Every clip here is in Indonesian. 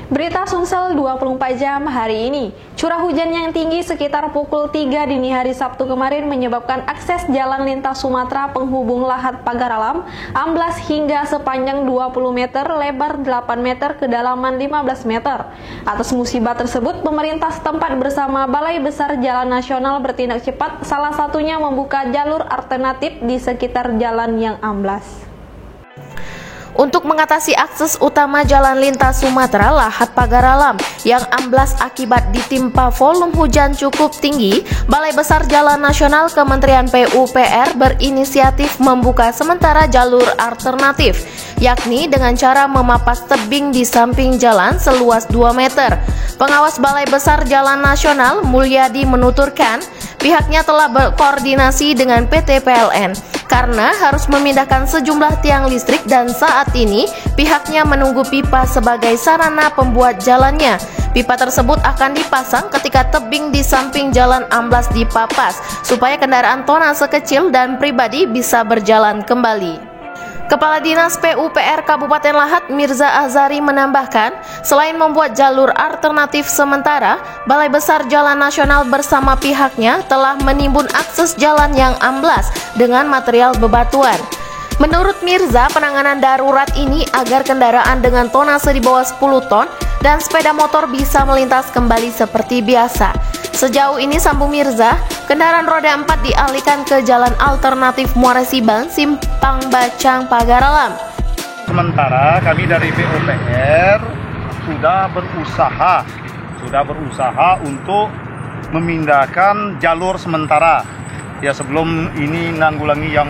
Berita Sumsel 24 jam hari ini. Curah hujan yang tinggi sekitar pukul 3 dini hari Sabtu kemarin menyebabkan akses jalan lintas Sumatera penghubung Lahat Pagar Alam amblas hingga sepanjang 20 meter, lebar 8 meter, kedalaman 15 meter. Atas musibah tersebut, pemerintah setempat bersama Balai Besar Jalan Nasional bertindak cepat, salah satunya membuka jalur alternatif di sekitar jalan yang amblas. Untuk mengatasi akses utama jalan lintas Sumatera Lahat Pagar Alam yang amblas akibat ditimpa volume hujan cukup tinggi, Balai Besar Jalan Nasional Kementerian PUPR berinisiatif membuka sementara jalur alternatif, yakni dengan cara memapas tebing di samping jalan seluas 2 meter. Pengawas Balai Besar Jalan Nasional Mulyadi menuturkan, pihaknya telah berkoordinasi dengan PT PLN karena harus memindahkan sejumlah tiang listrik dan saat ini pihaknya menunggu pipa sebagai sarana pembuat jalannya. Pipa tersebut akan dipasang ketika tebing di samping jalan amblas dipapas supaya kendaraan tonase kecil dan pribadi bisa berjalan kembali. Kepala Dinas PUPR Kabupaten Lahat Mirza Azari menambahkan, selain membuat jalur alternatif sementara, Balai Besar Jalan Nasional bersama pihaknya telah menimbun akses jalan yang amblas dengan material bebatuan. Menurut Mirza, penanganan darurat ini agar kendaraan dengan tonase di bawah 10 ton dan sepeda motor bisa melintas kembali seperti biasa. Sejauh ini, sambung Mirza, kendaraan roda 4 dialihkan ke jalan alternatif Muara Sibang, Simpang Bacang, Pagar Alam. Sementara kami dari PUPR sudah berusaha untuk memindahkan jalur sementara. Ya, sebelum ini nanggulangi yang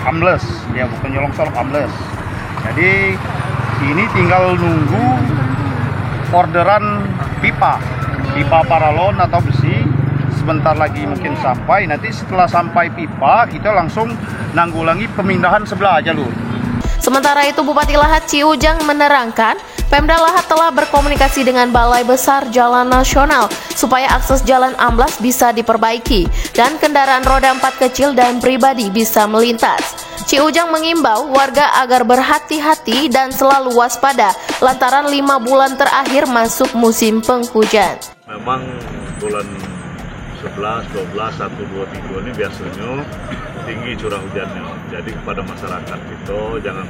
ambles, ya bukan longsor, ambles. Jadi ini tinggal nunggu orderan pipa paralon atau besi. Sebentar lagi mungkin sampai. Nanti setelah sampai pipa, kita langsung nanggulangi pemindahan sebelah jalur. Sementara itu, Bupati Lahat Ciujang menerangkan, Pemda Lahat telah berkomunikasi dengan Balai Besar Jalan Nasional supaya akses jalan amblas bisa diperbaiki dan kendaraan roda 4 kecil dan pribadi bisa melintas. Ciujang mengimbau warga agar berhati-hati dan selalu waspada lantaran 5 bulan terakhir masuk musim penghujan. Memang bulan 11, 12, 1, 2, 3 ini biasanya tinggi curah hujannya. Jadi kepada masyarakat itu jangan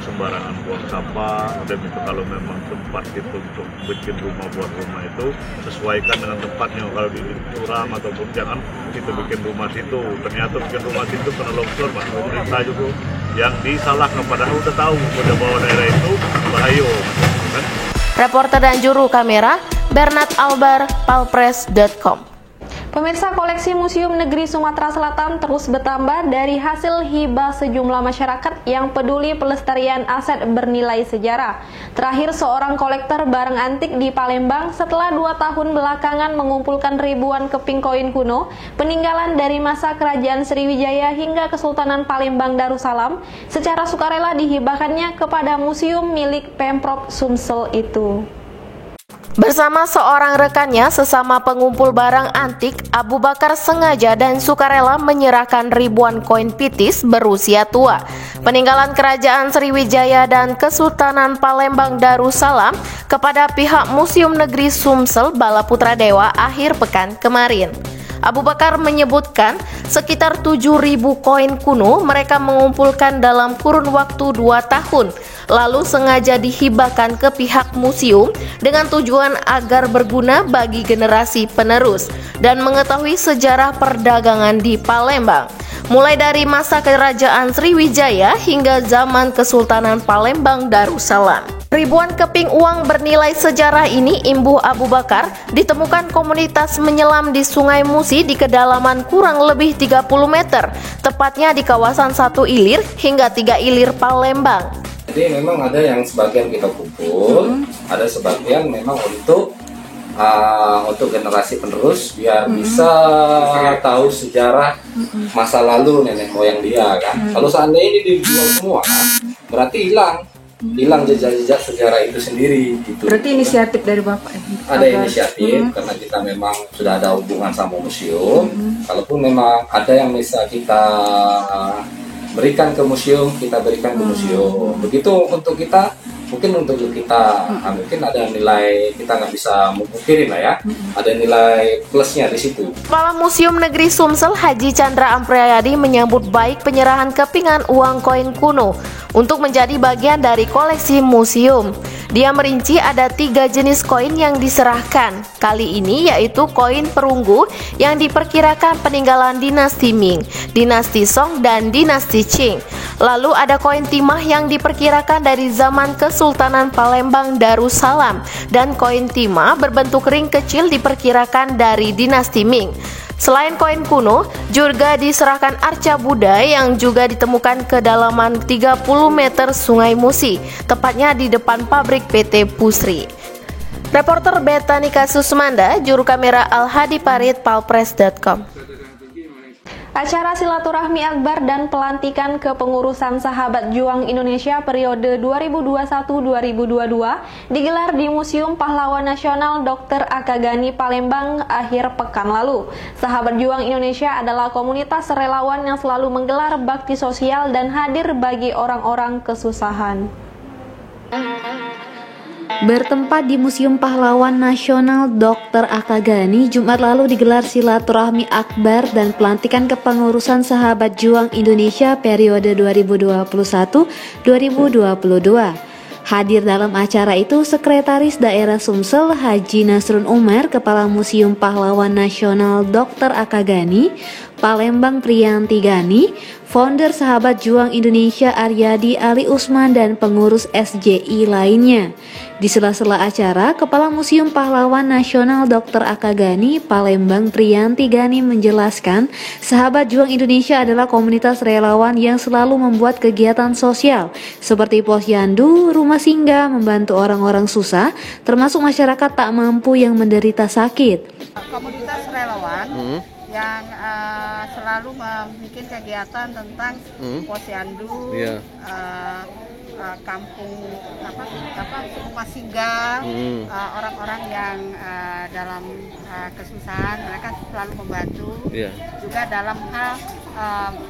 sembarangan buang sampah. Dan itu kalau memang tempat itu untuk bikin rumah, buat rumah itu sesuaikan dengan tempatnya. Kalau bikin curam ataupun jangan kita bikin rumah situ. Ternyata bikin rumah situ kena longsor, Pak. Pemerintah juga yang disalahkan, padahal udah tahu udah bawa daerah itu bahaya. Kan? Reporter dan juru kamera Bernard Albar, palpres.com. Pemirsa, koleksi Museum Negeri Sumatera Selatan terus bertambah dari hasil hibah sejumlah masyarakat yang peduli pelestarian aset bernilai sejarah. Terakhir, seorang kolektor barang antik di Palembang setelah 2 tahun belakangan mengumpulkan ribuan keping koin kuno peninggalan dari masa Kerajaan Sriwijaya hingga Kesultanan Palembang Darussalam secara sukarela dihibahkannya kepada museum milik Pemprov Sumsel itu. Bersama seorang rekannya sesama pengumpul barang antik, Abu Bakar sengaja dan sukarela menyerahkan ribuan koin pitis berusia tua peninggalan Kerajaan Sriwijaya dan Kesultanan Palembang Darussalam kepada pihak Museum Negeri Sumsel Balaputra Dewa akhir pekan kemarin. Abu Bakar menyebutkan sekitar 7.000 koin kuno mereka mengumpulkan dalam kurun waktu 2 tahun, lalu sengaja dihibahkan ke pihak museum dengan tujuan agar berguna bagi generasi penerus dan mengetahui sejarah perdagangan di Palembang, mulai dari masa Kerajaan Sriwijaya hingga zaman Kesultanan Palembang Darussalam. Ribuan keping uang bernilai sejarah ini, imbuh Abu Bakar, ditemukan komunitas menyelam di Sungai Musi di kedalaman kurang lebih 30 meter, tepatnya di kawasan 1 Ilir hingga 3 Ilir Palembang. Jadi memang ada yang sebagian kita kumpul, ada sebagian memang untuk untuk generasi penerus biar bisa tahu sejarah masa lalu nenek moyang dia kan. Kalau seandainya ini dijual semua kan, berarti hilang jejak-jejak sejarah itu sendiri gitu. Berarti inisiatif dari Bapak ya? Ada inisiatif karena kita memang sudah ada hubungan sama museum. Kalaupun memang ada yang bisa kita berikan ke museum, kita berikan ke museum. Begitu untuk kita, mungkin untuk kita mungkin ada nilai, kita nggak bisa memungkirin lah ya, ada nilai plusnya di situ. Kepala Museum Negeri Sumsel Haji Chandra Ampriyadi menyambut baik penyerahan kepingan uang koin kuno untuk menjadi bagian dari koleksi museum. Dia merinci ada 3 jenis koin yang diserahkan. Kali ini yaitu koin perunggu yang diperkirakan peninggalan dinasti Ming, dinasti Song, dan dinasti Qing. Lalu ada koin timah yang diperkirakan dari zaman Kesultanan Palembang Darussalam, dan koin timah berbentuk ring kecil diperkirakan dari dinasti Ming. Selain koin kuno, juga diserahkan arca Buddha yang juga ditemukan kedalaman 30 meter Sungai Musi, tepatnya di depan pabrik PT Pusri. Reporter Betanika Susmanda, juru kamera Al-Hadi Parit, palpres.com. Acara silaturahmi akbar dan pelantikan kepengurusan Sahabat Juang Indonesia periode 2021-2022 digelar di Museum Pahlawan Nasional Dr. Akagani Palembang akhir pekan lalu. Sahabat Juang Indonesia adalah komunitas relawan yang selalu menggelar bakti sosial dan hadir bagi orang-orang kesusahan. Bertempat di Museum Pahlawan Nasional Dr. Akagani, Jumat lalu digelar silaturahmi akbar dan pelantikan kepengurusan Sahabat Juang Indonesia periode 2021-2022. Hadir dalam acara itu Sekretaris Daerah Sumsel Haji Nasrun Umar, Kepala Museum Pahlawan Nasional Dr. Akagani, Palembang Priyanti Gani, founder Sahabat Juang Indonesia Aryadi Ali Usman, dan pengurus SJI lainnya. Di sela-sela acara, Kepala Museum Pahlawan Nasional Dr. Akagani, Palembang Priyanti Gani menjelaskan, Sahabat Juang Indonesia adalah komunitas relawan yang selalu membuat kegiatan sosial seperti posyandu, rumah singgah, membantu orang-orang susah, termasuk masyarakat tak mampu yang menderita sakit. Komunitas relawan yang selalu membuat kegiatan tentang posyandu, kampung rumah singgah, orang-orang yang dalam kesusahan, mereka selalu membantu. Juga dalam hal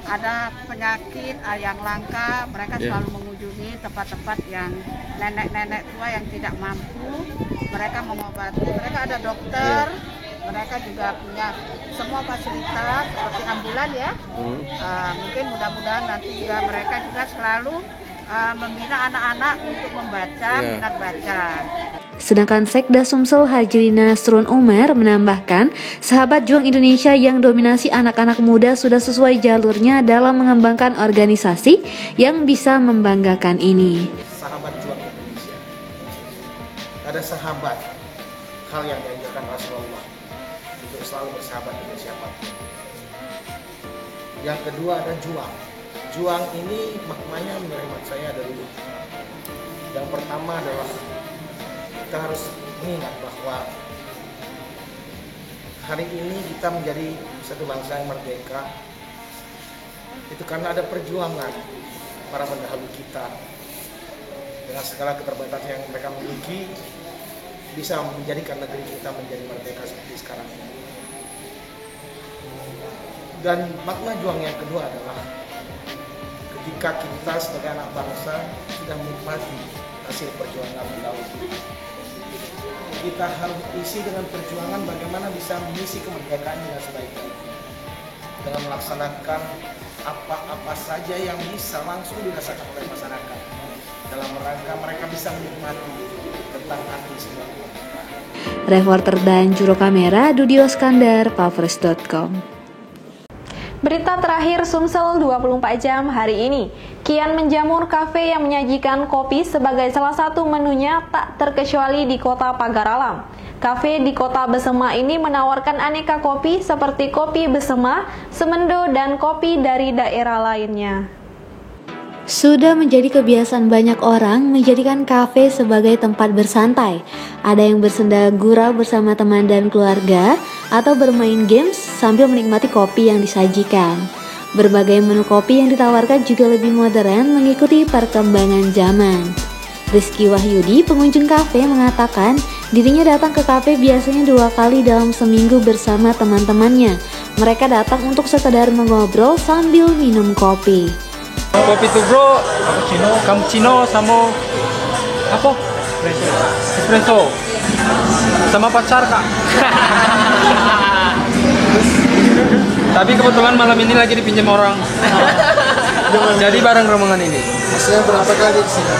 ada penyakit yang langka, mereka selalu mengunjungi tempat-tempat yang nenek-nenek tua yang tidak mampu, mereka mengobati. Mereka ada dokter, mereka juga punya semua fasilitas seperti ambulan ya. Mungkin mudah-mudahan nanti juga mereka juga selalu membina anak-anak untuk membaca, minat baca. Sedangkan Sekda Sumsel Haji Nasrun Umar menambahkan, Sahabat Juang Indonesia yang dominasi anak-anak muda sudah sesuai jalurnya dalam mengembangkan organisasi yang bisa membanggakan ini. Sahabat Juang Indonesia, ada sahabat, hal yang diajarkan Rasulullah untuk selalu bersahabat dengan siapapun. Yang kedua ada juang. Juang ini maknanya menurut saya ada dulu. Yang pertama adalah kita harus mengingat bahwa hari ini kita menjadi satu bangsa yang merdeka itu karena ada perjuangan para pendahulu kita. Dengan segala keterbatasan yang mereka miliki, bisa menjadikan negeri kita menjadi merdeka seperti sekarang ini. Dan makna juang yang kedua adalah ketika kita sebagai anak bangsa sudah menikmati hasil perjuangan pendahulu, kita harus isi dengan perjuangan bagaimana bisa mengisi kemerdekaan dengan sebaik-baiknya dengan melaksanakan apa-apa saja yang bisa langsung dirasakan oleh masyarakat dalam rangka mereka bisa menikmati tentang arti sebuah kemerdekaan. Reporter dan juru kamera Dudio Skandar, palpres.com. Berita terakhir Sumsel 24 jam hari ini. Kian menjamur kafe yang menyajikan kopi sebagai salah satu menunya tak terkecuali di kota Pagaralam. Kafe di kota Besema ini menawarkan aneka kopi seperti kopi Besema, Semendo, dan kopi dari daerah lainnya. Sudah menjadi kebiasaan banyak orang menjadikan kafe sebagai tempat bersantai. Ada yang bersenda gurau bersama teman dan keluarga, atau bermain games sambil menikmati kopi yang disajikan. Berbagai menu kopi yang ditawarkan juga lebih modern mengikuti perkembangan zaman. Rizky Wahyudi, pengunjung kafe, mengatakan dirinya datang ke kafe biasanya 2 kali dalam seminggu bersama teman-temannya. Mereka datang untuk sekedar mengobrol sambil minum kopi. Kopi tuh bro, cappuccino sama apa? Espresso. Sama pacar kak. Tapi kebetulan malam ini lagi dipinjam orang. Jadi bareng rombongan ini. Maksudnya berapa kali di sini?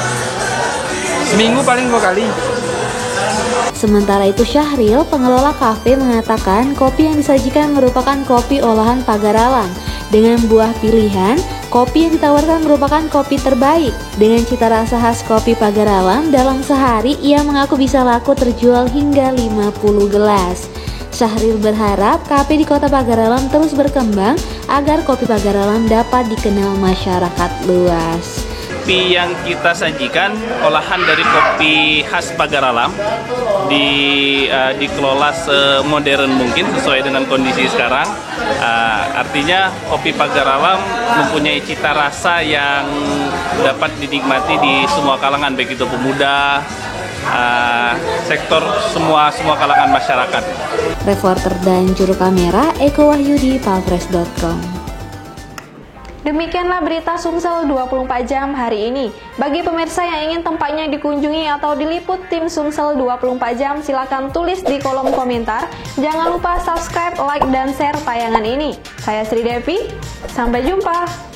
Seminggu paling 2 kali. Sementara itu Syahril, pengelola kafe, mengatakan kopi yang disajikan merupakan kopi olahan pagar alam. Dengan buah pilihan, kopi yang ditawarkan merupakan kopi terbaik. Dengan cita rasa khas kopi pagar alam, dalam sehari ia mengaku bisa laku terjual hingga 50 gelas. Syahril berharap kafe di Kota Pagar Alam terus berkembang agar kopi pagar alam dapat dikenal masyarakat luas. Kopi yang kita sajikan olahan dari kopi khas Pagar Alam, dikelola semodern mungkin sesuai dengan kondisi sekarang. Artinya kopi Pagar Alam mempunyai cita rasa yang dapat dinikmati di semua kalangan, baik itu pemuda, sektor semua kalangan masyarakat. Reporter dan juru kamera Eko Wahyudi, palfresh.com. Demikianlah berita Sumsel 24 jam hari ini. Bagi pemirsa yang ingin tempatnya dikunjungi atau diliput tim Sumsel 24 jam, silakan tulis di kolom komentar. Jangan lupa subscribe, like, dan share tayangan ini. Saya Sri Devi, sampai jumpa.